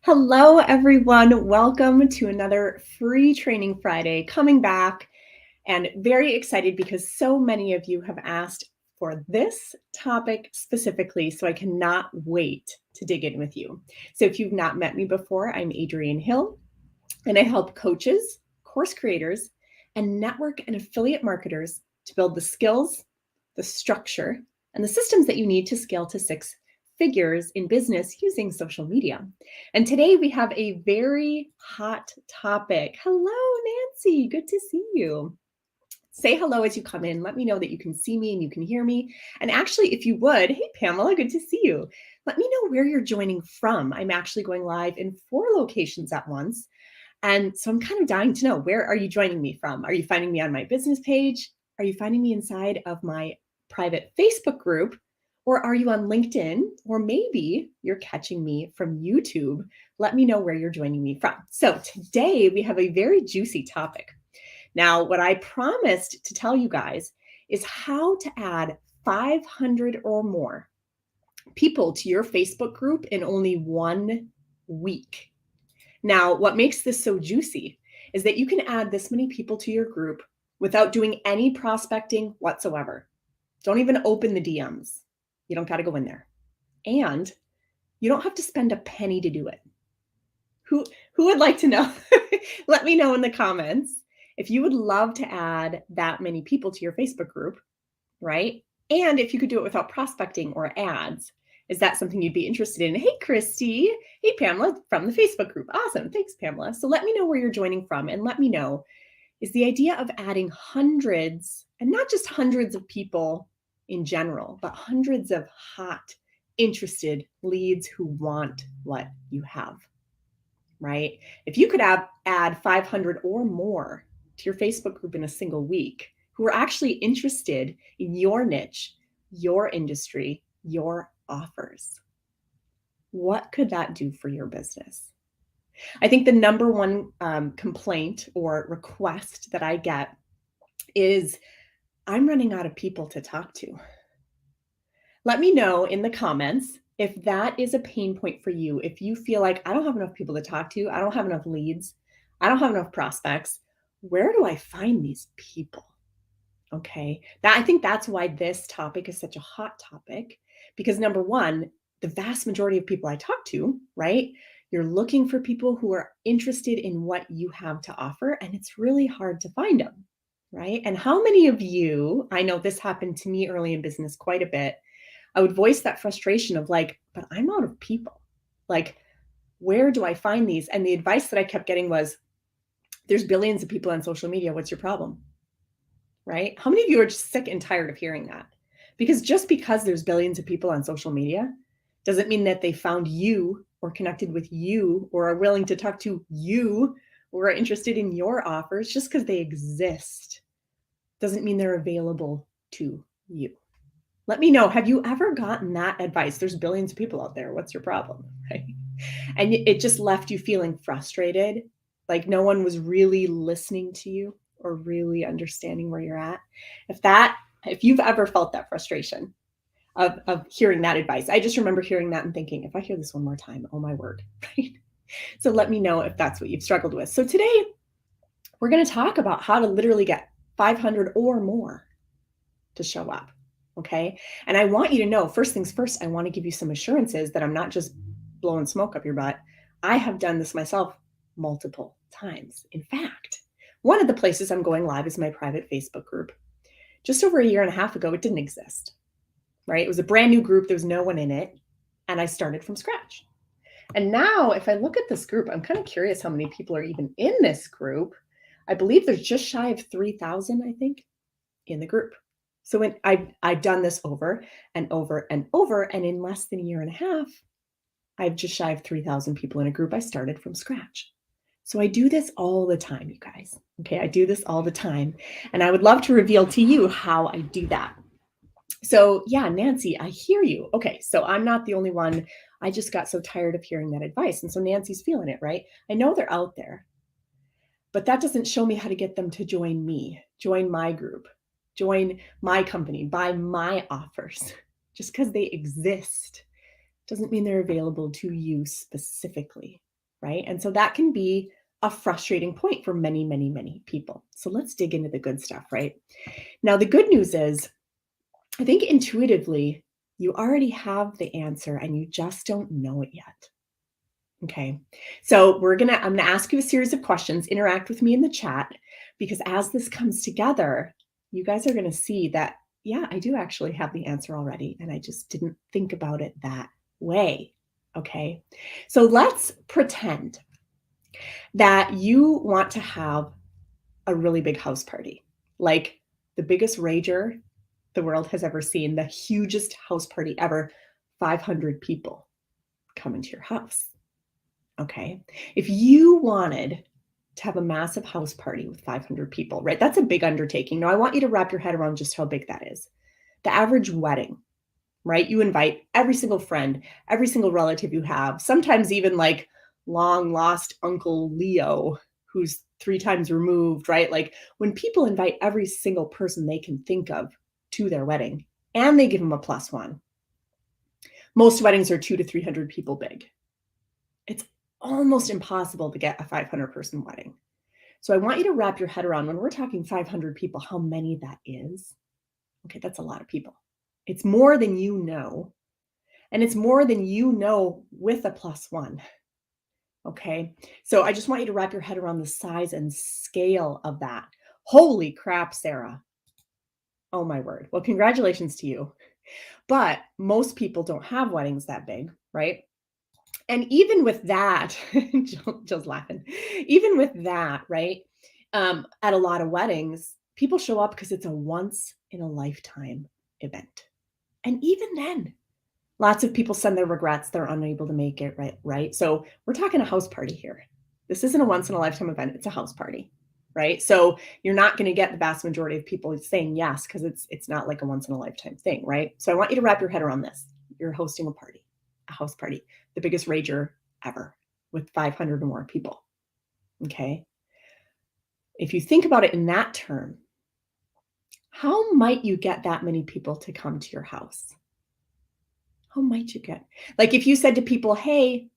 Hello, everyone. Welcome to another free training Friday coming back, and very excited because so many of you have asked for this topic specifically. So I cannot wait to dig in with you. So if you've not met me before, I'm Adrienne Hill, and I help coaches, course creators, and network and affiliate marketers to build the skills, the structure, and the systems that you need to scale to six figures in business using social media. And today we have a very hot topic. Hello, Nancy. Good to see you. Say hello as you come in. Let me know that you can see me and you can hear me. And actually, if you would, hey, Pamela, good to see you. Let me know where you're joining from. I'm actually going live in 4 locations at once. And so I'm kind of dying to know, where are you joining me from? Are you finding me on my business page? Are you finding me inside of my private Facebook group? Or are you on LinkedIn? Or maybe you're catching me from YouTube. Let me know where you're joining me from. So today we have a very juicy topic. Now, what I promised to tell you guys is how to add 500 or more people to your Facebook group in only 1 week. Now, what makes this so juicy is that you can add this many people to your group without doing any prospecting whatsoever. Don't even open the DMs. You don't got to go in there. And you don't have to spend a penny to do it. Who would like to know? Let me know in the comments if you would love to add that many people to your Facebook group, right? And if you could do it without prospecting or ads. Is that something you'd be interested in? Hey, Christy. Hey, Pamela from the Facebook group. Awesome. Thanks, Pamela. So let me know where you're joining from, and let me know, is the idea of adding hundreds, and not just hundreds of people in general, but hundreds of hot, interested leads who want what you have, right? If you could add 500 or more to your Facebook group in a single week who are actually interested in your niche, your industry, your offers, what could that do for your business? I think the number one complaint or request that I get is, I'm running out of people to talk to. Let me know in the comments if that is a pain point for you. If you feel like, I don't have enough people to talk to, I don't have enough leads, I don't have enough prospects, where do I find these people? Okay, I think that's why this topic is such a hot topic, because number one, the vast majority of people I talk to, right? You're looking for people who are interested in what you have to offer, and it's really hard to find them, right? And how many of you, I know this happened to me early in business quite a bit, I would voice that frustration of like, but I'm out of people. Like, where do I find these? And the advice that I kept getting was, there's billions of people on social media. What's your problem? Right? How many of you are just sick and tired of hearing that? Because just because there's billions of people on social media doesn't mean that they found you or connected with you or are willing to talk to you or are interested in your offers. Just because they exist doesn't mean they're available to you. Let me know, have you ever gotten that advice? There's billions of people out there. What's your problem? Right? And it just left you feeling frustrated, like no one was really listening to you or really understanding where you're at. If you've ever felt that frustration of hearing that advice, I just remember hearing that and thinking, if I hear this one more time, oh my word, right? So let me know if that's what you've struggled with. So today we're going to talk about how to literally get 500 or more to show up. Okay. And I want you to know, first things first, I want to give you some assurances that I'm not just blowing smoke up your butt. I have done this myself multiple times. In fact, one of the places I'm going live is my private Facebook group. Just over a year and a half ago, it didn't exist, right? It was a brand new group. There was no one in it. And I started from scratch. And now if I look at this group, I'm kind of curious how many people are even in this group. I believe there's just shy of 3,000, I think, in the group. So when I've done this over and over and over, and in less than a year and a half, I've just shy of 3,000 people in a group I started from scratch. So I do this all the time, you guys. Okay, I do this all the time. And I would love to reveal to you how I do that. So yeah, Nancy, I hear you. Okay, so I'm not the only one. I just got so tired of hearing that advice. And so Nancy's feeling it, right? I know they're out there, but that doesn't show me how to get them to join me, join my group, join my company, buy my offers. Just because they exist doesn't mean they're available to you specifically. right? And so that can be a frustrating point for many, many, many people. So let's dig into the good stuff, right? Now, the good news is, I think intuitively, you already have the answer and you just don't know it yet. Okay. So I'm gonna ask you a series of questions, interact with me in the chat, because as this comes together, you guys are gonna see that, yeah, I do actually have the answer already, and I just didn't think about it that way. Okay. So let's pretend that you want to have a really big house party, like the biggest rager the world has ever seen, the hugest house party ever, 500 people come into your house. Okay. If you wanted to have a massive house party with 500 people, right? That's a big undertaking. Now, I want you to wrap your head around just how big that is. The average wedding, right? You invite every single friend, every single relative you have, sometimes even like long lost Uncle Leo, who's 3 times removed, right? Like when people invite every single person they can think of to their wedding and they give them a +1, most weddings are 200 to 300 people big. It's almost impossible to get a 500-person wedding. So I want you to wrap your head around when we're talking 500 people, how many that is. Okay, that's a lot of people. It's more than you know, and it's more than you know with a +1. Okay, so I just want you to wrap your head around the size and scale of that. Holy crap, Sarah. Oh my word. Well, congratulations to you. But most people don't have weddings that big, right? And even with that, Jill's laughing. Even with that, right? At a lot of weddings, people show up because it's a once in a lifetime event. And even then, lots of people send their regrets. They're unable to make it, right? So we're talking a house party here. This isn't a once in a lifetime event. It's a house party, right? So you're not going to get the vast majority of people saying yes because it's not like a once in a lifetime thing, right? So I want you to wrap your head around this. You're hosting a house party, the biggest rager ever with 500 or more people. Okay. If you think about it in that term, how might you get that many people to come to your house? How might you get? Like if you said to people, hey,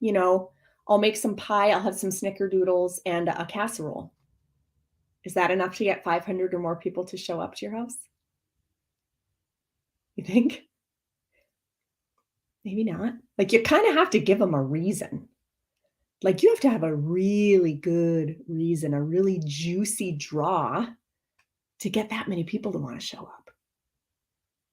I'll make some pie, I'll have some snickerdoodles and a casserole. Is that enough to get 500 or more people to show up to your house? You think? Maybe not. Like you kind of have to give them a reason. Like you have to have a really good reason, a really juicy draw to get that many people to want to show up.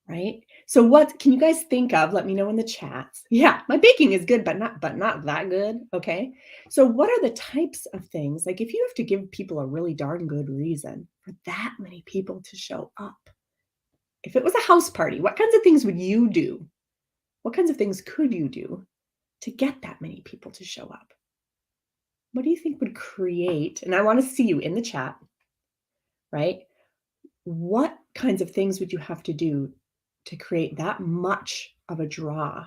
Right? So what can you guys think of? Let me know in the chats. Yeah, my baking is good, but not that good. Okay. So what are the types of things? Like if you have to give people a really darn good reason for that many people to show up. If it was a house party, what kinds of things would you do? What kinds of things could you do to get that many people to show up? What do you think would create? And I want to see you in the chat, right? What kinds of things would you have to do to create that much of a draw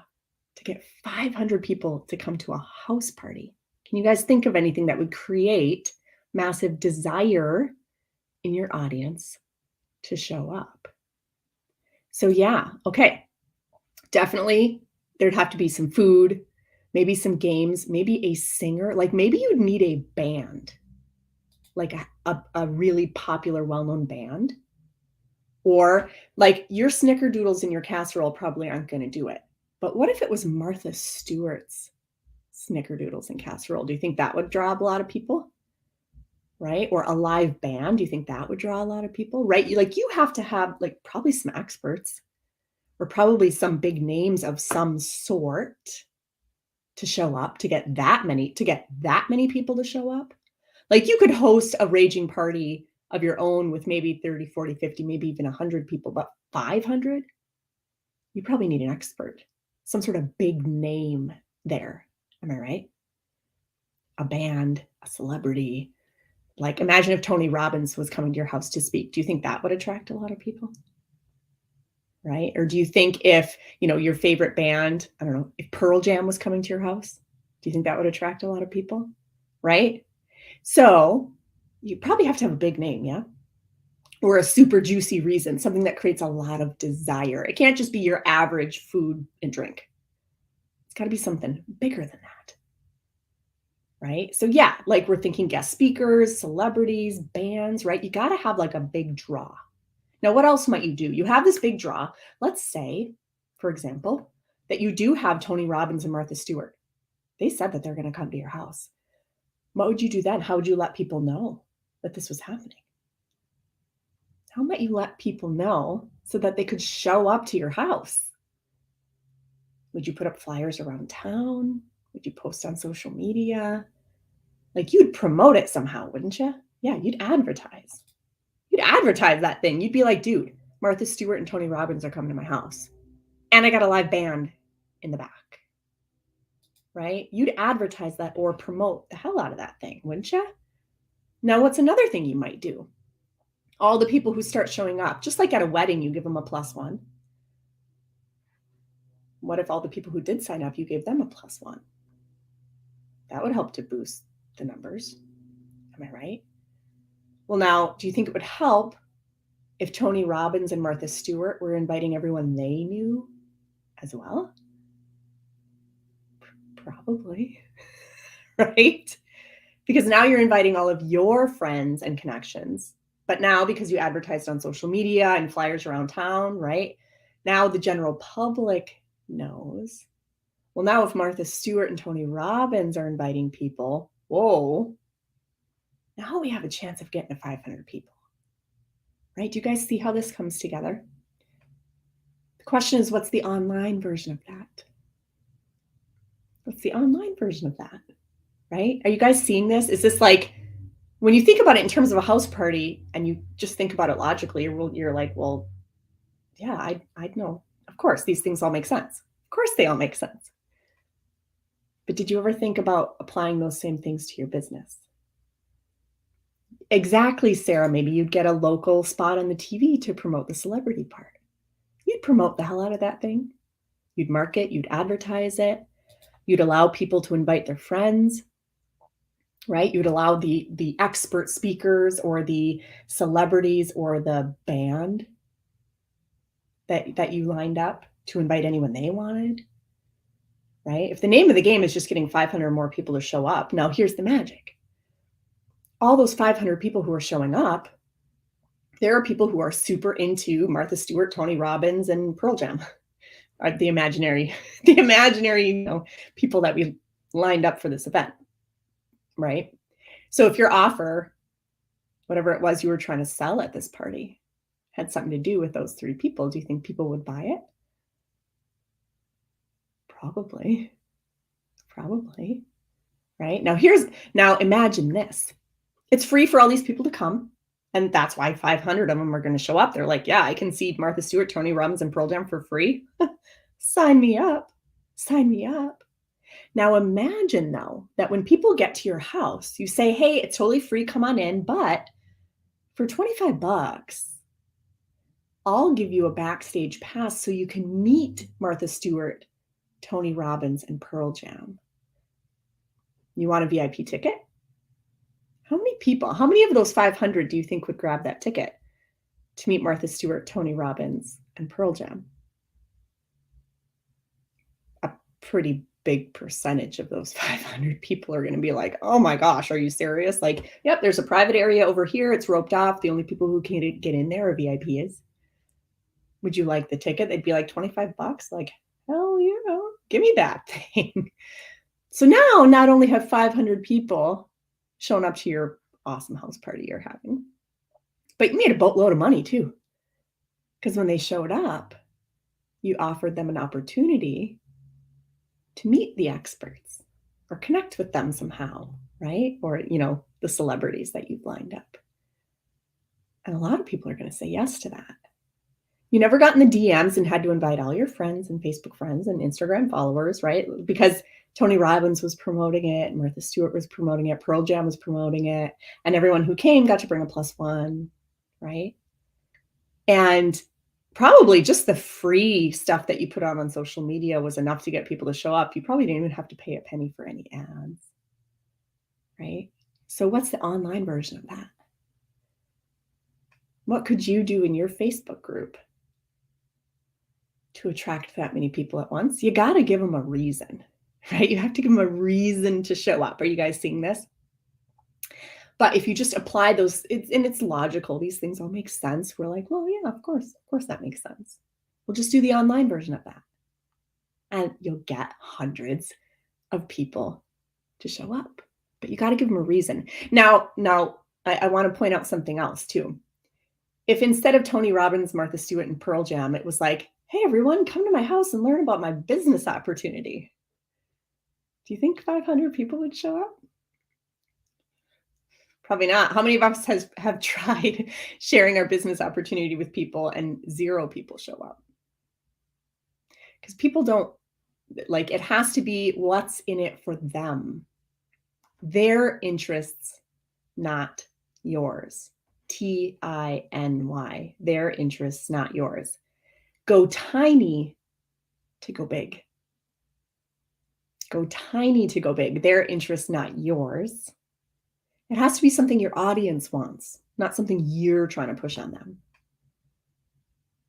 to get 500 people to come to a house party? Can you guys think of anything that would create massive desire in your audience to show up? So yeah, okay. Definitely there'd have to be some food, maybe some games, maybe a singer. Like maybe you'd need a band, like a really popular, well-known band. Or like your snickerdoodles and your casserole probably aren't going to do it. But what if it was Martha Stewart's snickerdoodles and casserole? Do you think that would draw a lot of people? Right? Or a live band? Do you think that would draw a lot of people? Right? You have to have like probably some experts or probably some big names of some sort to show up to get that many people to show up. Like you could host a raging party of your own with maybe 30, 40, 50, maybe even 100 people, but 500, you probably need an expert, some sort of big name there. Am I right? A band, a celebrity. Like imagine if Tony Robbins was coming to your house to speak. Do you think that would attract a lot of people? Right? Or do you think if, your favorite band, I don't know, if Pearl Jam was coming to your house, do you think that would attract a lot of people? Right? So you probably have to have a big name, yeah? Or a super juicy reason, something that creates a lot of desire. It can't just be your average food and drink. It's got to be something bigger than that. right? So yeah, like we're thinking guest speakers, celebrities, bands, right? You got to have like a big draw. Now, what else might you do? You have this big draw. Let's say, for example, that you do have Tony Robbins and Martha Stewart. They said that they're going to come to your house. What would you do then? How would you let people know that this was happening? How might you let people know so that they could show up to your house? Would you put up flyers around town? Would you post on social media? Like you'd promote it somehow, wouldn't you? Yeah, you'd advertise. You'd advertise that thing. You'd be like, dude, Martha Stewart and Tony Robbins are coming to my house. And I got a live band in the back. Right? You'd advertise that or promote the hell out of that thing, wouldn't you? Now, what's another thing you might do? All the people who start showing up, just like at a wedding, you give them a +1. What if all the people who did sign up, you gave them a +1? That would help to boost the numbers. Am I right? Well, now, do you think it would help if Tony Robbins and Martha Stewart were inviting everyone they knew as well? Probably, right? Because now you're inviting all of your friends and connections. But now, because you advertised on social media and flyers around town, right? Now the general public knows. Well, now if Martha Stewart and Tony Robbins are inviting people, whoa, now we have a chance of getting to 500 people, right? Do you guys see how this comes together? The question is, what's the online version of that? What's the online version of that, right? Are you guys seeing this? Is this like, when you think about it in terms of a house party and you just think about it logically, you're like, well, yeah, I'd know. Of course, these things all make sense. Of course, they all make sense. But did you ever think about applying those same things to your business? Exactly, Sarah. Maybe you'd get a local spot on the TV to promote the celebrity part. You'd promote the hell out of that thing. You'd market, you'd advertise it. You'd allow people to invite their friends, right? You'd allow the expert speakers or the celebrities or the band that you lined up to invite anyone they wanted, right? If the name of the game is just getting 500 more people to show up, now here's the magic. All those 500 people who are showing up, there are people who are super into Martha Stewart, Tony Robbins, and Pearl Jam. The imaginary, people that we lined up for this event, right? So if your offer, whatever it was you were trying to sell at this party, had something to do with those 3 people, do you think people would buy it? Probably, right? Now imagine this. It's free for all these people to come. And that's why 500 of them are going to show up. They're like, yeah, I can see Martha Stewart, Tony Robbins, and Pearl Jam for free. Sign me up. Sign me up. Now imagine though, that when people get to your house, you say, hey, it's totally free. Come on in. But for 25 bucks, I'll give you a backstage pass so you can meet Martha Stewart, Tony Robbins, and Pearl Jam. You want a VIP ticket? How many of those 500 do you think would grab that ticket to meet Martha Stewart, Tony Robbins, and Pearl Jam? A pretty big percentage of those 500 people are going to be like, oh my gosh, are you serious? Like, yep, there's a private area over here. It's roped off. The only people who can get in there are VIPs. Would you like the ticket? They'd be like 25 bucks. Like, hell yeah, give me that thing. So now not only have 500 people shown up to your awesome house party you're having, but you made a boatload of money too. Because when they showed up, you offered them an opportunity to meet the experts or connect with them somehow, right? Or, the celebrities that you've lined up. And a lot of people are going to say yes to that. You never got in the DMs and had to invite all your friends and Facebook friends and Instagram followers, right? Because Tony Robbins was promoting it, Martha Stewart was promoting it, Pearl Jam was promoting it, and everyone who came got to bring a +1, right? And probably just the free stuff that you put on social media was enough to get people to show up. You probably didn't even have to pay a penny for any ads, right? So what's the online version of that? What could you do in your Facebook group to attract that many people at once? You got to give them a reason. right? You have to give them a reason to show up. Are you guys seeing this? But if you just apply those, it's logical. These things all make sense. We're like, well, yeah, of course that makes sense. We'll just do the online version of that. And you'll get hundreds of people to show up. But you got to give them a reason. Now, I want to point out something else too. If instead of Tony Robbins, Martha Stewart, and Pearl Jam, it was like, hey, everyone, come to my house and learn about my business opportunity. Do you think 500 people would show up? Probably not. How many of us have tried sharing our business opportunity with people and 0 people show up? Because people don't, like, it has to be what's in it for them. Their interests, not yours. TINY. Their interests, not yours. Go tiny to go big. Go tiny to go big. Their interests, not yours. It has to be something your audience wants, not something you're trying to push on them.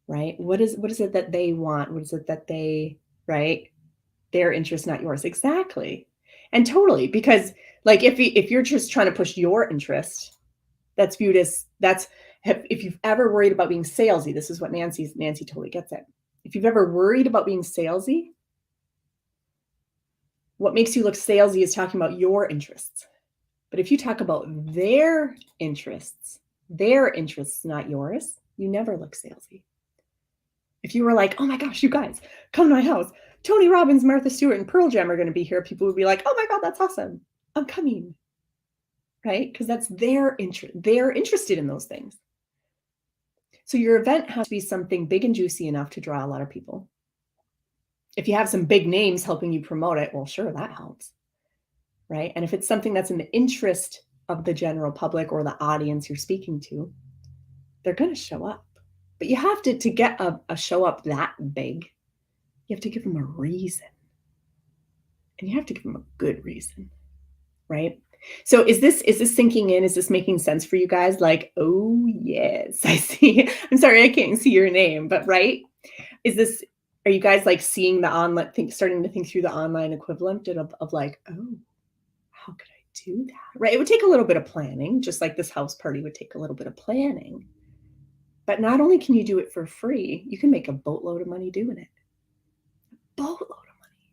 Right? What is it that they want? What is it that they, right? Their interest, not yours. Exactly. And totally, because like if you're just trying to push your interest, that's viewed as, if you've ever worried about being salesy, this is what Nancy totally gets it. If you've ever worried about being salesy, what makes you look salesy is talking about your interests. But if you talk about their interests, not yours, you never look salesy. If you were like, oh my gosh, you guys, come to my house. Tony Robbins, Martha Stewart, and Pearl Jam are going to be here. People would be like, oh my God, that's awesome. I'm coming. Right? Because that's their interest. They're interested in those things. So your event has to be something big and juicy enough to draw a lot of people. If you have some big names helping you promote it, well, sure, that helps. Right? And if it's something that's in the interest of the general public or the audience you're speaking to, they're going to show up. But you have to get a show up that big, you have to give them a reason. And you have to give them a good reason. Right? So is this sinking in? Is this making sense for you guys? Like, oh yes, I see. I'm sorry, I can't see your name, but right? Are you guys like seeing the online thing, starting to think through the online equivalent of like, oh, how could I do that? Right? It would take a little bit of planning, just like this house party would take a little bit of planning. But not only can you do it for free, you can make a boatload of money doing it. A boatload of money.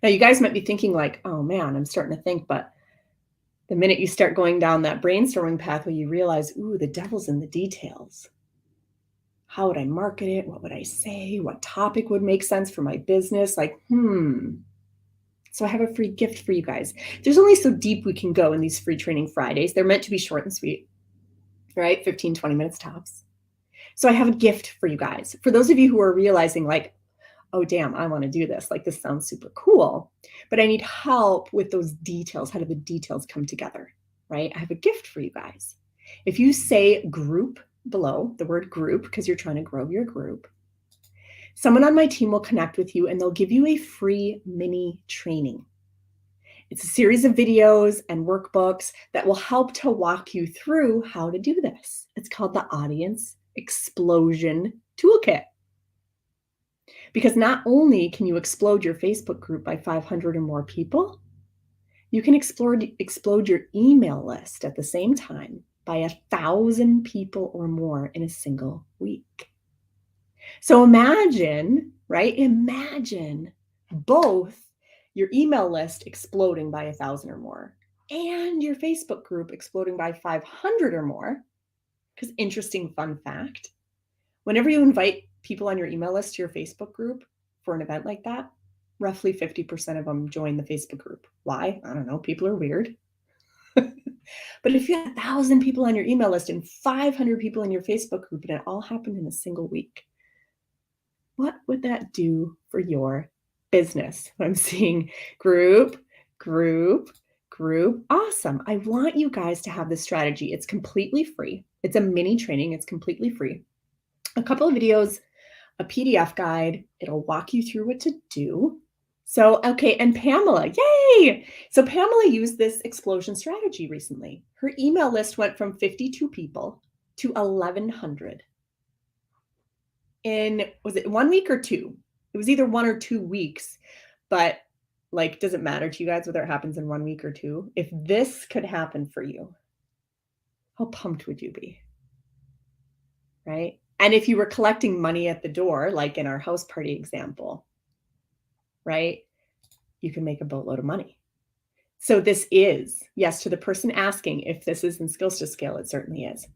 Now, you guys might be thinking like, oh man, I'm starting to think, but the minute you start going down that brainstorming pathway, you realize, ooh, the devil's in the details. How would I market it? What would I say? What topic would make sense for my business? Like, So I have a free gift for you guys. There's only so deep we can go in these free training Fridays. They're meant to be short and sweet, right? 15, 20 minutes tops. So I have a gift for you guys. For those of you who are realizing like, oh, damn, I want to do this. Like, this sounds super cool, but I need help with those details. How do the details come together, right? I have a gift for you guys. If you say group below, the word group, because you're trying to grow your group, someone on my team will connect with you and they'll give you a free mini training. It's a series of videos and workbooks that will help to walk you through how to do this. It's called the Audience Explosion Toolkit. Because not only can you explode your Facebook group by 500 or more people, you can explode your email list at the same time by 1,000 people or more in a single week. So imagine, right? Imagine both your email list exploding by 1,000 or more and your Facebook group exploding by 500 or more. Because interesting fun fact, whenever you invite people on your email list to your Facebook group for an event like that, roughly 50% of them join the Facebook group. Why? I don't know. People are weird. But if you have 1,000 people on your email list and 500 people in your Facebook group and it all happened in a single week, what would that do for your business? I'm seeing group. Awesome. I want you guys to have this strategy. It's completely free. It's a mini training. It's completely free. A couple of videos, a PDF guide. It'll walk you through what to do. So, okay, and Pamela, yay! So Pamela used this explosion strategy recently. Her email list went from 52 people to 1,100 in, was it 1 week or 2? It was either 1 or 2 weeks, but like, does it matter to you guys whether it happens in 1 week or 2? If this could happen for you, how pumped would you be? Right? And if you were collecting money at the door, like in our house party example, right? You can make a boatload of money. So this is, yes, to the person asking if this is in Skills to Scale, it certainly is.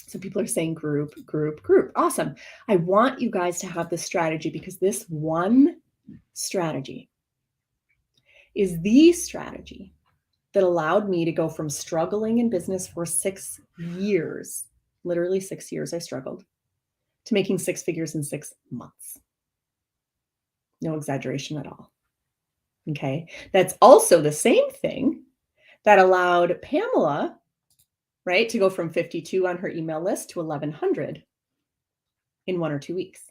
So people are saying group, group, group. Awesome. I want you guys to have this strategy because this one strategy is the strategy that allowed me to go from struggling in business for 6 years, literally 6 years I struggled, to making 6 figures in 6 months. No exaggeration at all. Okay. That's also the same thing that allowed Pamela, right, to go from 52 on her email list to 1,100 in 1 or 2 weeks.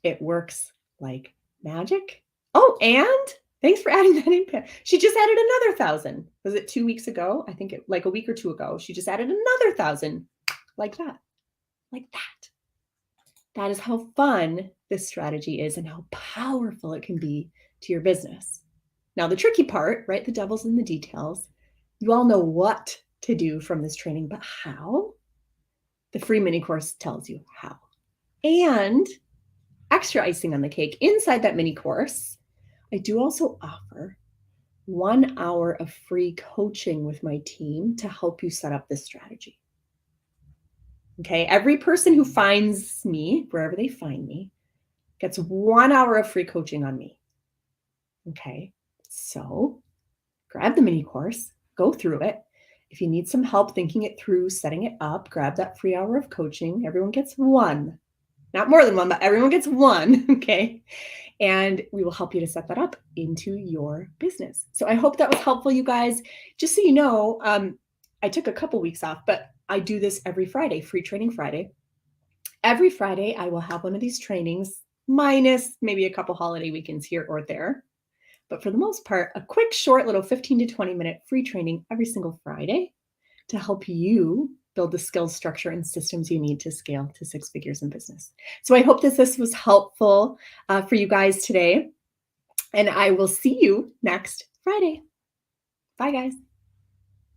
It works like magic. Oh, and thanks for adding that in, Pam. She just added another 1,000. Was it 2 weeks ago? I think like a week or 2 ago. She just added another 1,000 like that. Like that. That is how fun this strategy is and how powerful it can be to your business. Now, the tricky part, right? The devil's in the details. You all know what to do from this training, but how? The free mini course tells you how. And extra icing on the cake, inside that mini course, I do also offer 1 hour of free coaching with my team to help you set up this strategy. Okay, every person who finds me, wherever they find me, gets 1 hour of free coaching on me. Okay, so grab the mini course, go through it. If you need some help thinking it through, setting it up, grab that free hour of coaching. Everyone gets 1, not more than 1, but everyone gets 1. Okay, and we will help you to set that up into your business. So I hope that was helpful, you guys. Just so you know, I took a couple weeks off, but I do this every Friday, Free Training Friday. Every Friday, I will have one of these trainings, minus maybe a couple holiday weekends here or there. But for the most part, a quick, short little 15 to 20-minute free training every single Friday to help you build the skills, structure, and systems you need to scale to 6 figures in business. So I hope that this was helpful for you guys today. And I will see you next Friday. Bye, guys.